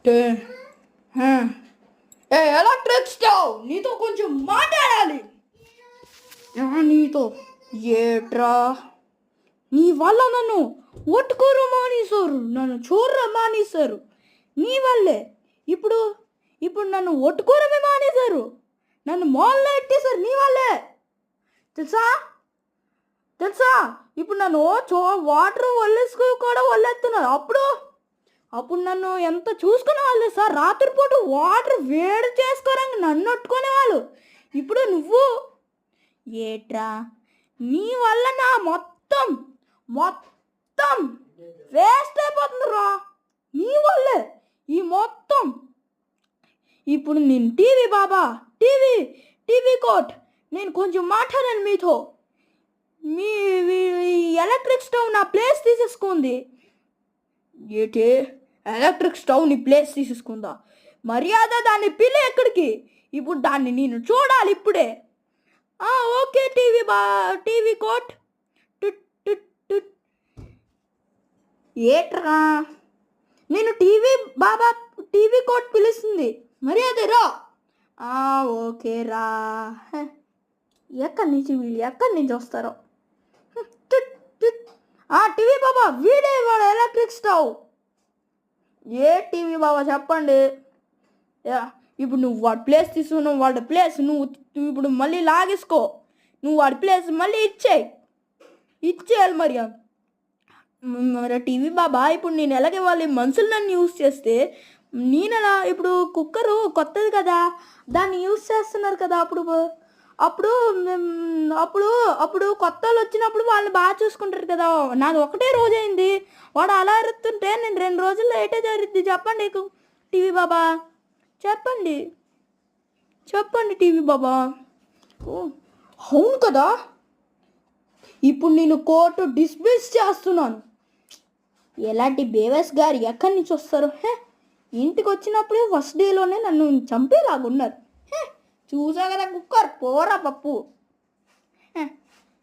టే- హ. ఏ electric stove నీతో కొంచెం మాట్లాడాలి. నీతో ఏట్రా నీ వల్ల నన్ను ఒట్టుకోరు మానేశారు, నన్ను చూర్ర మానేశారు. నీ వల్లే ఇప్పుడు ఇప్పుడు నన్ను ఒట్టుకోరమే మానేశారు, నన్ను మాల్లో ఎట్టేశారు నీ వల్లే. తెలుసా తెలుసా ఇప్పుడు నన్ను వాటర్ వల్లేసుకు కూడా వల్లేస్తున్నారు. అప్పుడు నన్ను ఎంత చూసుకునే వాళ్ళు సార్. రాత్రిపూట వాటర్ వేడి చేసుకోరంగా నన్ను అట్టుకునేవాళ్ళు. ఇప్పుడు నువ్వు ఏట్రా నీ వల్ల నా మొత్తం మొత్తం వేస్ట్ అయిపోతుంది రా, నీ వల్లే ఈ మొత్తం. ఇప్పుడు నేను టీవీ కోట్ నేను కొంచెం మాట్లాడాను మీతో. మీ ఎలక్ట్రిక్ స్టవ్ నా ప్లేస్ తీసేసుకుంది. ఏంటి ఎలక్ట్రిక్ స్టవ్ నీ ప్లేస్ తీసేసుకుందా? మర్యాద దాన్ని పిల్ల ఎక్కడికి? ఇప్పుడు దాన్ని నేను చూడాలి ఇప్పుడే. ఓకే టీవీ కోట్. ఏట్రా నేను టీవీ కోట్ పిలుస్తుంది, మర్యాద రా. ఓకే రా. ఎక్కడి నుంచి వస్తారో. టీవీ బాబా వీడే వాడు ఎలక్ట్రిక్ స్టవ్. ఏ టీవీ బాబా చెప్పండి. ఇప్పుడు నువ్వు వాడి ప్లేస్ తీసుకున్నావు, వాడి ప్లేస్ నువ్వు ఇప్పుడు మళ్ళీ లాగేసుకో. నువ్వు వాడి ప్లేస్ మళ్ళీ ఇచ్చేయాలి మరి టీవీ బాబా. ఇప్పుడు నేను ఎలాగే వాళ్ళ మనుషులు నన్ను యూజ్ చేస్తే నేనెలా? ఇప్పుడు కుక్కరు కొత్తది కదా, దాన్ని యూజ్ చేస్తున్నారు కదా. అప్పుడు అప్పుడు కొత్త వాళ్ళు వచ్చినప్పుడు వాళ్ళు బాగా చూసుకుంటారు కదా. నాది ఒకటే రోజైంది, వాడు అలా అరుతుంటే నేను 2 రోజుల్లో ఏటే జరుగుద్ది చెప్పండి టీవీ బాబా. చెప్పండి టీవీ బాబా. అవును కదా. ఇప్పుడు నేను కోర్టు డిస్మిస్ చేస్తున్నాను. ఎలాంటి బేవస్ గారు ఎక్కడి నుంచి వస్తారు? ఇంటికి వచ్చినప్పుడే ఫస్ట్ డేలోనే నన్ను చంపేలాగున్నారు. చూసా కదా కుక్కర్ పోరా పప్పు.